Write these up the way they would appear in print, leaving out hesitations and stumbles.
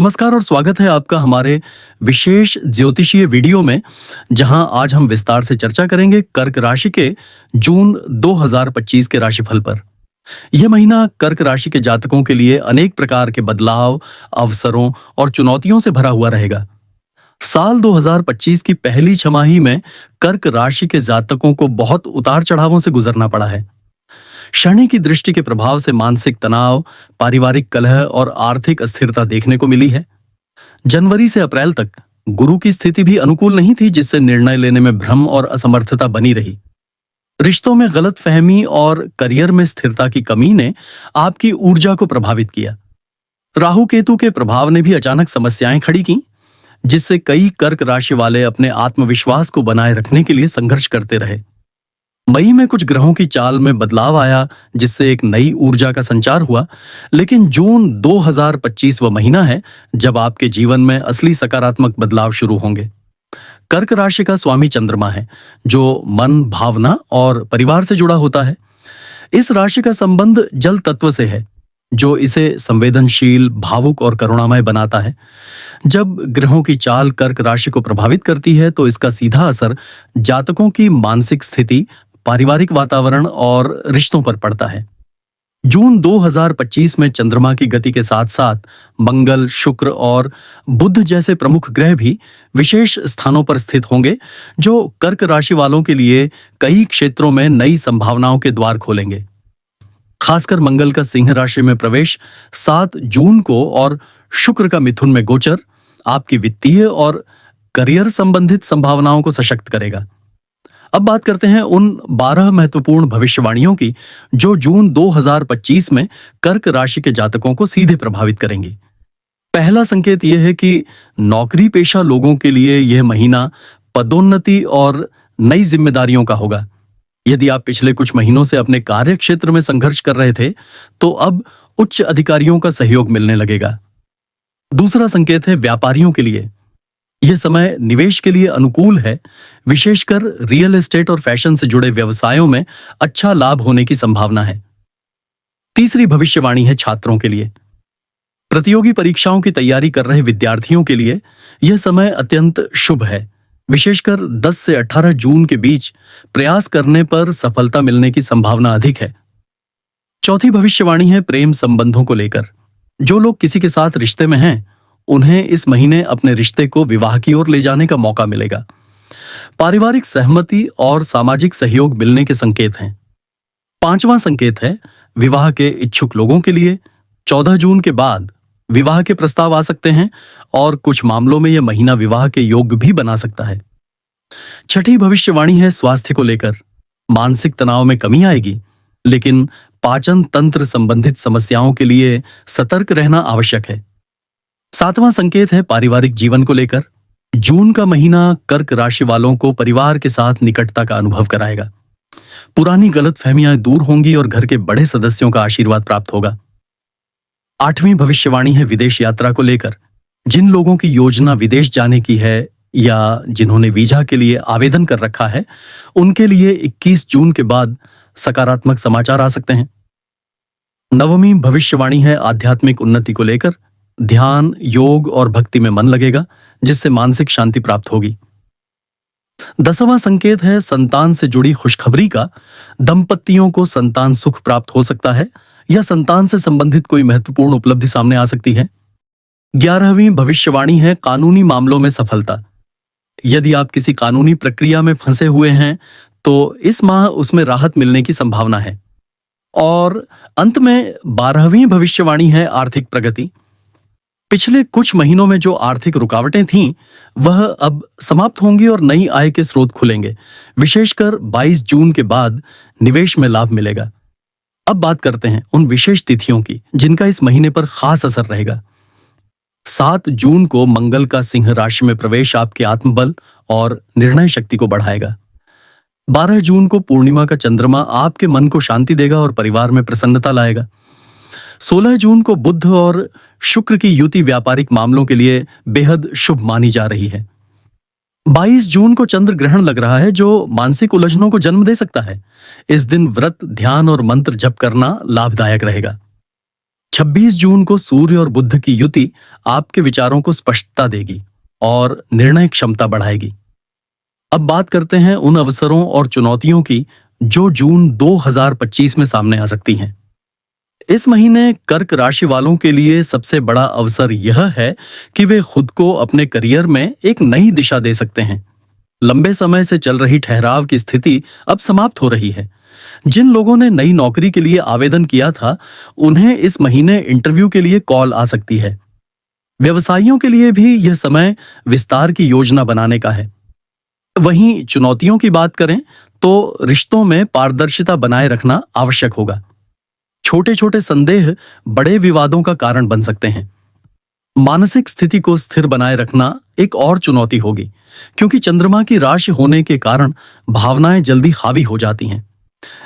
नमस्कार और स्वागत है आपका हमारे विशेष ज्योतिषीय वीडियो में, जहां आज हम विस्तार से चर्चा करेंगे कर्क राशि के जून 2025 के राशिफल पर। यह महीना कर्क राशि के जातकों के लिए अनेक प्रकार के बदलाव, अवसरों और चुनौतियों से भरा हुआ रहेगा। साल 2025 की पहली छमाही में कर्क राशि के जातकों को बहुत उतार चढ़ावों से गुजरना पड़ा है। शनि की दृष्टि के प्रभाव से मानसिक तनाव, पारिवारिक कलह और आर्थिक अस्थिरता देखने को मिली है। जनवरी से अप्रैल तक गुरु की स्थिति भी अनुकूल नहीं थी, जिससे निर्णय लेने में भ्रम और असमर्थता बनी रही। रिश्तों में गलतफहमी और करियर में स्थिरता की कमी ने आपकी ऊर्जा को प्रभावित किया। राहु केतु के प्रभाव ने भी अचानक समस्याएं खड़ी की, जिससे कई कर्क राशि वाले अपने आत्मविश्वास को बनाए रखने के लिए संघर्ष करते रहे। मई में कुछ ग्रहों की चाल में बदलाव आया, जिससे एक नई ऊर्जा का संचार हुआ, लेकिन जून 2025 वह महीना है जब आपके जीवन में असली सकारात्मक बदलाव शुरू होंगे। कर्क राशि का स्वामी चंद्रमा है, जो मन, भावना और परिवार से जुड़ा होता है। इस राशि का संबंध जल तत्व से है, जो इसे संवेदनशील, भावुक और करुणामय बनाता है। जब ग्रहों की चाल कर्क राशि को प्रभावित करती है, तो इसका सीधा असर जातकों की मानसिक स्थिति, पारिवारिक वातावरण और रिश्तों पर पड़ता है। जून 2025 में चंद्रमा की गति के साथ साथ मंगल, शुक्र और बुध जैसे प्रमुख ग्रह भी विशेष स्थानों पर स्थित होंगे, जो कर्क राशि वालों के लिए कई क्षेत्रों में नई संभावनाओं के द्वार खोलेंगे। खासकर मंगल का सिंह राशि में प्रवेश 7 जून को और शुक्र का मिथुन में गोचर आपकी वित्तीय और करियर संबंधित संभावनाओं को सशक्त करेगा। अब बात करते हैं उन 12 महत्वपूर्ण भविष्यवाणियों की, जो जून 2025 में कर्क राशि के जातकों को सीधे प्रभावित करेंगी। पहला संकेत यह है कि नौकरी पेशा लोगों के लिए यह महीना पदोन्नति और नई जिम्मेदारियों का होगा। यदि आप पिछले कुछ महीनों से अपने कार्य क्षेत्र में संघर्ष कर रहे थे, तो अब उच्च अधिकारियों का सहयोग मिलने लगेगा। दूसरा संकेत है व्यापारियों के लिए यह समय निवेश के लिए अनुकूल है, विशेषकर रियल एस्टेट और फैशन से जुड़े व्यवसायों में अच्छा लाभ होने की संभावना है। तीसरी भविष्यवाणी है छात्रों के लिए। प्रतियोगी परीक्षाओं की तैयारी कर रहे विद्यार्थियों के लिए यह समय अत्यंत शुभ है। विशेषकर 10 से 18 जून के बीच प्रयास करने पर सफलता मिलने की संभावना अधिक है। चौथी भविष्यवाणी है प्रेम संबंधों को लेकर। जो लोग किसी के साथ रिश्ते में हैं, उन्हें इस महीने अपने रिश्ते को विवाह की ओर ले जाने का मौका मिलेगा। पारिवारिक सहमति और सामाजिक सहयोग मिलने के संकेत हैं। पांचवां संकेत है विवाह के इच्छुक लोगों के लिए। 14 जून के बाद विवाह के प्रस्ताव आ सकते हैं और कुछ मामलों में यह महीना विवाह के योग्य भी बना सकता है। छठी भविष्यवाणी है स्वास्थ्य को लेकर। मानसिक तनाव में कमी आएगी, लेकिन पाचन तंत्र संबंधित समस्याओं के लिए सतर्क रहना आवश्यक है। सातवां संकेत है पारिवारिक जीवन को लेकर। जून का महीना कर्क राशि वालों को परिवार के साथ निकटता का अनुभव कराएगा। पुरानी गलतफहमियां दूर होंगी और घर के बड़े सदस्यों का आशीर्वाद प्राप्त होगा। आठवीं भविष्यवाणी है विदेश यात्रा को लेकर। जिन लोगों की योजना विदेश जाने की है या जिन्होंने वीजा के लिए आवेदन कर रखा है, उनके लिए 21 जून के बाद सकारात्मक समाचार आ सकते हैं। नवमीं भविष्यवाणी है आध्यात्मिक उन्नति को लेकर। ध्यान, योग और भक्ति में मन लगेगा, जिससे मानसिक शांति प्राप्त होगी। 10वां संकेत है संतान से जुड़ी खुशखबरी का। दंपतियों को संतान सुख प्राप्त हो सकता है या संतान से संबंधित कोई महत्वपूर्ण उपलब्धि सामने आ सकती है। 11वीं भविष्यवाणी है कानूनी मामलों में सफलता। यदि आप किसी कानूनी प्रक्रिया में फंसे हुए हैं, तो इस माह उसमें राहत मिलने की संभावना है। और अंत में 12वीं भविष्यवाणी है आर्थिक प्रगति। पिछले कुछ महीनों में जो आर्थिक रुकावटें थीं, वह अब समाप्त होंगी और नई आय के स्रोत खुलेंगे। विशेषकर 22 जून के बाद निवेश में लाभ मिलेगा। अब बात करते हैं उन विशेष तिथियों की, जिनका इस महीने पर खास असर रहेगा। 7 जून को मंगल का सिंह राशि में प्रवेश आपके आत्मबल और निर्णय शक्ति को बढ़ाएगा। 12 जून को पूर्णिमा का चंद्रमा आपके मन को शांति देगा और परिवार में प्रसन्नता लाएगा। 16 जून को बुध और शुक्र की युति व्यापारिक मामलों के लिए बेहद शुभ मानी जा रही है। 22 जून को चंद्र ग्रहण लग रहा है, जो मानसिक उलझनों को जन्म दे सकता है। इस दिन व्रत, ध्यान और मंत्र जप करना लाभदायक रहेगा। 26 जून को सूर्य और बुध की युति आपके विचारों को स्पष्टता देगी और निर्णय क्षमता बढ़ाएगी। अब बात करते हैं उन अवसरों और चुनौतियों की जो जून 2025 में सामने आ सकती हैं। इस महीने कर्क राशि वालों के लिए सबसे बड़ा अवसर यह है कि वे खुद को अपने करियर में एक नई दिशा दे सकते हैं। लंबे समय से चल रही ठहराव की स्थिति अब समाप्त हो रही है। जिन लोगों ने नई नौकरी के लिए आवेदन किया था, उन्हें इस महीने इंटरव्यू के लिए कॉल आ सकती है। व्यवसायियों के लिए भी यह समय विस्तार की योजना बनाने का है। वहीं चुनौतियों की बात करें तो रिश्तों में पारदर्शिता बनाए रखना आवश्यक होगा। छोटे छोटे संदेह बड़े विवादों का कारण बन सकते हैं। मानसिक स्थिति को स्थिर बनाए रखना एक और चुनौती होगी, क्योंकि चंद्रमा की राशि होने के कारण भावनाएं जल्दी हावी हो जाती हैं।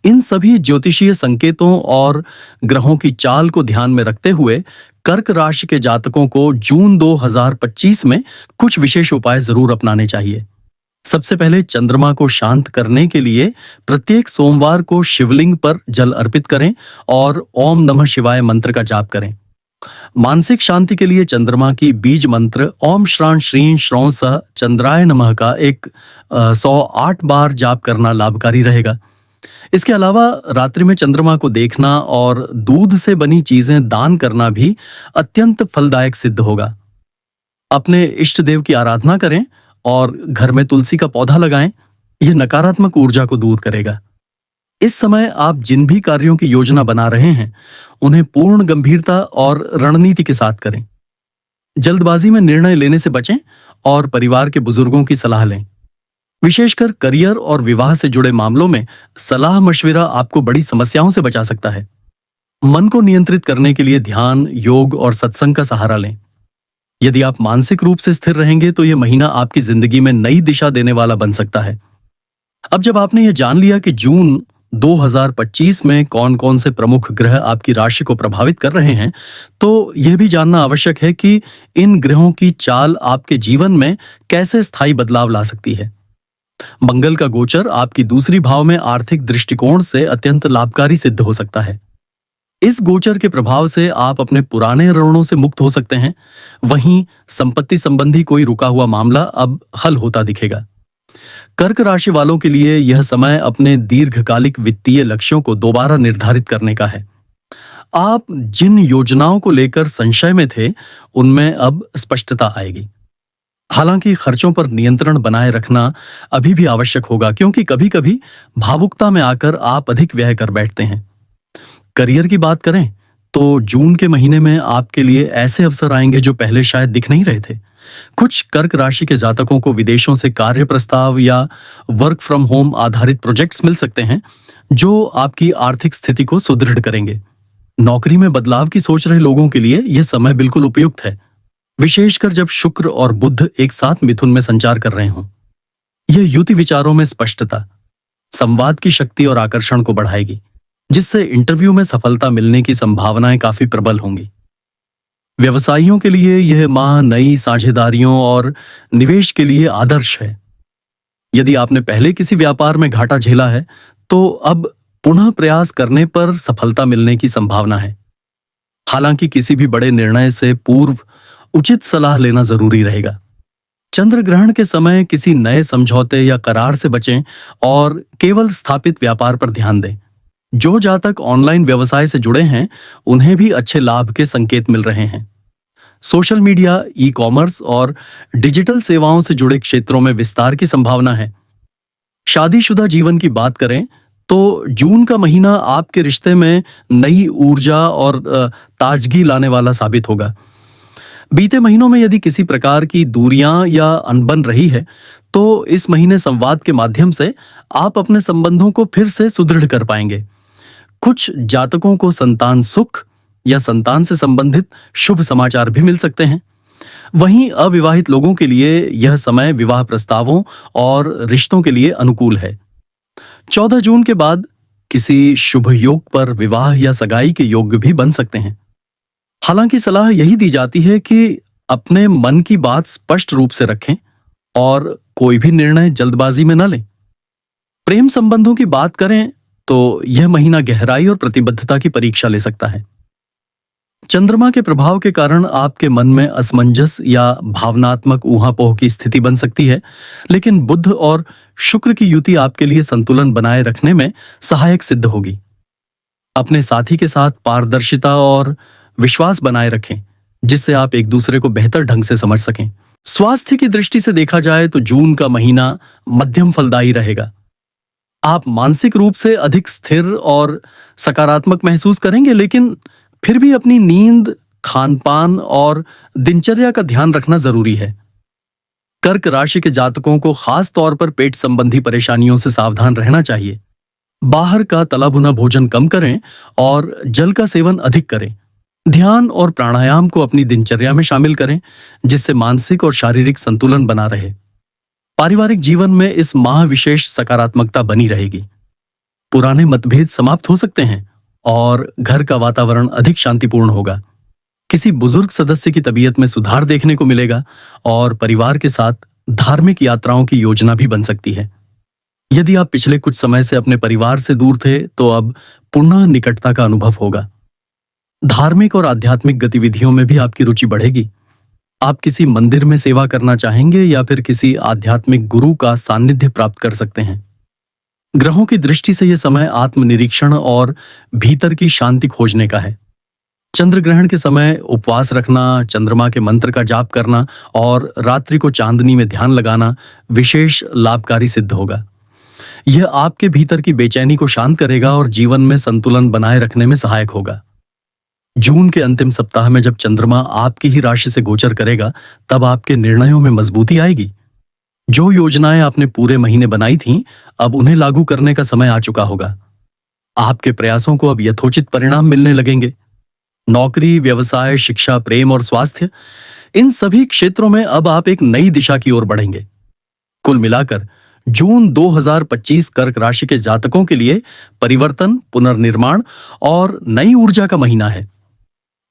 इन सभी ज्योतिषीय संकेतों और ग्रहों की चाल को ध्यान में रखते हुए कर्क राशि के जातकों को जून 2025 में कुछ विशेष उपाय जरूर अपनाने चाहिए। सबसे पहले चंद्रमा को शांत करने के लिए प्रत्येक सोमवार को शिवलिंग पर जल अर्पित करें और ओम नमः शिवाय मंत्र का जाप करें। मानसिक शांति के लिए चंद्रमा की बीज मंत्र ओम श्रां श्रीं श्रौं सः चंद्राय नमः का 108 बार जाप करना लाभकारी रहेगा। इसके अलावा रात्रि में चंद्रमा को देखना और दूध से बनी चीजें दान करना भी अत्यंत फलदायक सिद्ध होगा। अपने इष्ट देव की आराधना करें और घर में तुलसी का पौधा लगाएं। यह नकारात्मक ऊर्जा को दूर करेगा। इस समय आप जिन भी कार्यों की योजना बना रहे हैं, उन्हें पूर्ण गंभीरता और रणनीति के साथ करें। जल्दबाजी में निर्णय लेने से बचें और परिवार के बुजुर्गों की सलाह लें। विशेषकर करियर और विवाह से जुड़े मामलों में सलाह मशविरा आपको बड़ी समस्याओं से बचा सकता है। मन को नियंत्रित करने के लिए ध्यान, योग और सत्संग का सहारा लें। यदि आप मानसिक रूप से स्थिर रहेंगे तो यह महीना आपकी जिंदगी में नई दिशा देने वाला बन सकता है। अब जब आपने यह जान लिया कि जून 2025 में कौन कौन से प्रमुख ग्रह आपकी राशि को प्रभावित कर रहे हैं, तो यह भी जानना आवश्यक है कि इन ग्रहों की चाल आपके जीवन में कैसे स्थायी बदलाव ला सकती है। मंगल का गोचर आपकी दूसरी भाव में आर्थिक दृष्टिकोण से अत्यंत लाभकारी सिद्ध हो सकता है। इस गोचर के प्रभाव से आप अपने पुराने ऋणों से मुक्त हो सकते हैं। वहीं संपत्ति संबंधी कोई रुका हुआ मामला अब हल होता दिखेगा। कर्क राशि वालों के लिए यह समय अपने दीर्घकालिक वित्तीय लक्ष्यों को दोबारा निर्धारित करने का है। आप जिन योजनाओं को लेकर संशय में थे, उनमें अब स्पष्टता आएगी। हालांकि खर्चों पर नियंत्रण बनाए रखना अभी भी आवश्यक होगा, क्योंकि कभी-कभी भावुकता में आकर आप अधिक व्यय कर बैठते हैं। करियर की बात करें तो जून के महीने में आपके लिए ऐसे अवसर आएंगे जो पहले शायद दिख नहीं रहे थे। कुछ कर्क राशि के जातकों को विदेशों से कार्य प्रस्ताव या वर्क फ्रॉम होम आधारित प्रोजेक्ट्स मिल सकते हैं, जो आपकी आर्थिक स्थिति को सुदृढ़ करेंगे। नौकरी में बदलाव की सोच रहे लोगों के लिए यह समय बिल्कुल उपयुक्त है, विशेषकर जब शुक्र और बुध एक साथ मिथुन में संचार कर रहे हों। यह युति विचारों में स्पष्टता, संवाद की शक्ति और आकर्षण को बढ़ाएगी, जिससे इंटरव्यू में सफलता मिलने की संभावनाएं काफी प्रबल होंगी। व्यवसायियों के लिए यह माह नई साझेदारियों और निवेश के लिए आदर्श है। यदि आपने पहले किसी व्यापार में घाटा झेला है, तो अब पुनः प्रयास करने पर सफलता मिलने की संभावना है। हालांकि किसी भी बड़े निर्णय से पूर्व उचित सलाह लेना जरूरी रहेगा। चंद्र ग्रहण के समय किसी नए समझौते या करार से बचें और केवल स्थापित व्यापार पर ध्यान दें। जो जातक ऑनलाइन व्यवसाय से जुड़े हैं, उन्हें भी अच्छे लाभ के संकेत मिल रहे हैं। सोशल मीडिया, ई कॉमर्स और डिजिटल सेवाओं से जुड़े क्षेत्रों में विस्तार की संभावना है। शादीशुदा जीवन की बात करें तो जून का महीना आपके रिश्ते में नई ऊर्जा और ताजगी लाने वाला साबित होगा। बीते महीनों में यदि किसी प्रकार की दूरियां या अनबन रही है, तो इस महीने संवाद के माध्यम से आप अपने संबंधों को फिर से सुदृढ़ कर पाएंगे। कुछ जातकों को संतान सुख या संतान से संबंधित शुभ समाचार भी मिल सकते हैं। वहीं अविवाहित लोगों के लिए यह समय विवाह प्रस्तावों और रिश्तों के लिए अनुकूल है। 14 जून के बाद किसी शुभ योग पर विवाह या सगाई के योग भी बन सकते हैं। हालांकि सलाह यही दी जाती है कि अपने मन की बात स्पष्ट रूप से रखें और कोई भी निर्णय जल्दबाजी में न लें। प्रेम संबंधों की बात करें तो यह महीना गहराई और प्रतिबद्धता की परीक्षा ले सकता है। चंद्रमा के प्रभाव के कारण आपके मन में असमंजस या भावनात्मक ऊहापोह की स्थिति बन सकती है, लेकिन बुध और शुक्र की युति आपके लिए संतुलन बनाए रखने में सहायक सिद्ध होगी। अपने साथी के साथ पारदर्शिता और विश्वास बनाए रखें, जिससे आप एक दूसरे को बेहतर ढंग से समझ सकें। स्वास्थ्य की दृष्टि से देखा जाए तो जून का महीना मध्यम फलदायी रहेगा। आप मानसिक रूप से अधिक स्थिर और सकारात्मक महसूस करेंगे, लेकिन फिर भी अपनी नींद, खान-पान और दिनचर्या का ध्यान रखना जरूरी है। कर्क राशि के जातकों को खास तौर पर पेट संबंधी परेशानियों से सावधान रहना चाहिए। बाहर का तला भुना भोजन कम करें और जल का सेवन अधिक करें। ध्यान और प्राणायाम को अपनी दिनचर्या में शामिल करें, जिससे मानसिक और शारीरिक संतुलन बना रहे। पारिवारिक जीवन में इस माह विशेष सकारात्मकता बनी रहेगी। पुराने मतभेद समाप्त हो सकते हैं और घर का वातावरण अधिक शांतिपूर्ण होगा। किसी बुजुर्ग सदस्य की तबीयत में सुधार देखने को मिलेगा और परिवार के साथ धार्मिक यात्राओं की योजना भी बन सकती है। यदि आप पिछले कुछ समय से अपने परिवार से दूर थे, तो अब पुनः निकटता का अनुभव होगा। धार्मिक और आध्यात्मिक गतिविधियों में भी आपकी रुचि बढ़ेगी। आप किसी मंदिर में सेवा करना चाहेंगे या फिर किसी आध्यात्मिक गुरु का सानिध्य प्राप्त कर सकते हैं। ग्रहों की दृष्टि से यह समय आत्मनिरीक्षण और भीतर की शांति खोजने का है। चंद्र ग्रहण के समय उपवास रखना, चंद्रमा के मंत्र का जाप करना और रात्रि को चांदनी में ध्यान लगाना विशेष लाभकारी सिद्ध होगा। यह आपके भीतर की बेचैनी को शांत करेगा और जीवन में संतुलन बनाए रखने में सहायक होगा। जून के अंतिम सप्ताह में जब चंद्रमा आपकी ही राशि से गोचर करेगा, तब आपके निर्णयों में मजबूती आएगी। जो योजनाएं आपने पूरे महीने बनाई थीं, अब उन्हें लागू करने का समय आ चुका होगा। आपके प्रयासों को अब यथोचित परिणाम मिलने लगेंगे। नौकरी, व्यवसाय, शिक्षा, प्रेम और स्वास्थ्य, इन सभी क्षेत्रों में अब आप एक नई दिशा की ओर बढ़ेंगे। कुल मिलाकर जून 2025 कर्क राशि के जातकों के लिए परिवर्तन, पुनर्निर्माण और नई ऊर्जा का महीना है।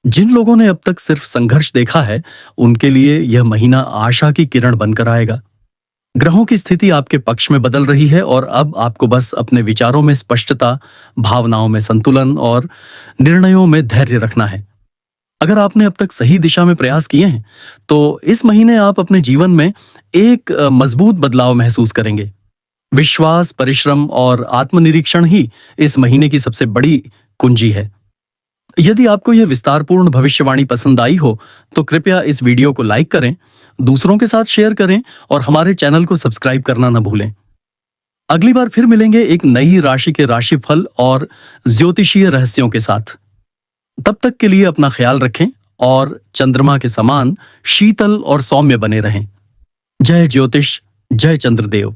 जिन लोगों ने अब तक सिर्फ संघर्ष देखा है, उनके लिए यह महीना आशा की किरण बनकर आएगा। ग्रहों की स्थिति आपके पक्ष में बदल रही है और अब आपको बस अपने विचारों में स्पष्टता, भावनाओं में संतुलन और निर्णयों में धैर्य रखना है। अगर आपने अब तक सही दिशा में प्रयास किए हैं, तो इस महीने आप अपने जीवन में एक मजबूत बदलाव महसूस करेंगे। विश्वास, परिश्रम और आत्मनिरीक्षण ही इस महीने की सबसे बड़ी कुंजी है। यदि आपको यह विस्तारपूर्ण भविष्यवाणी पसंद आई हो, तो कृपया इस वीडियो को लाइक करें, दूसरों के साथ शेयर करें और हमारे चैनल को सब्सक्राइब करना न भूलें। अगली बार फिर मिलेंगे एक नई राशि के राशिफल और ज्योतिषीय रहस्यों के साथ। तब तक के लिए अपना ख्याल रखें और चंद्रमा के समान शीतल और सौम्य बने रहें। जय ज्योतिष, जय चंद्रदेव।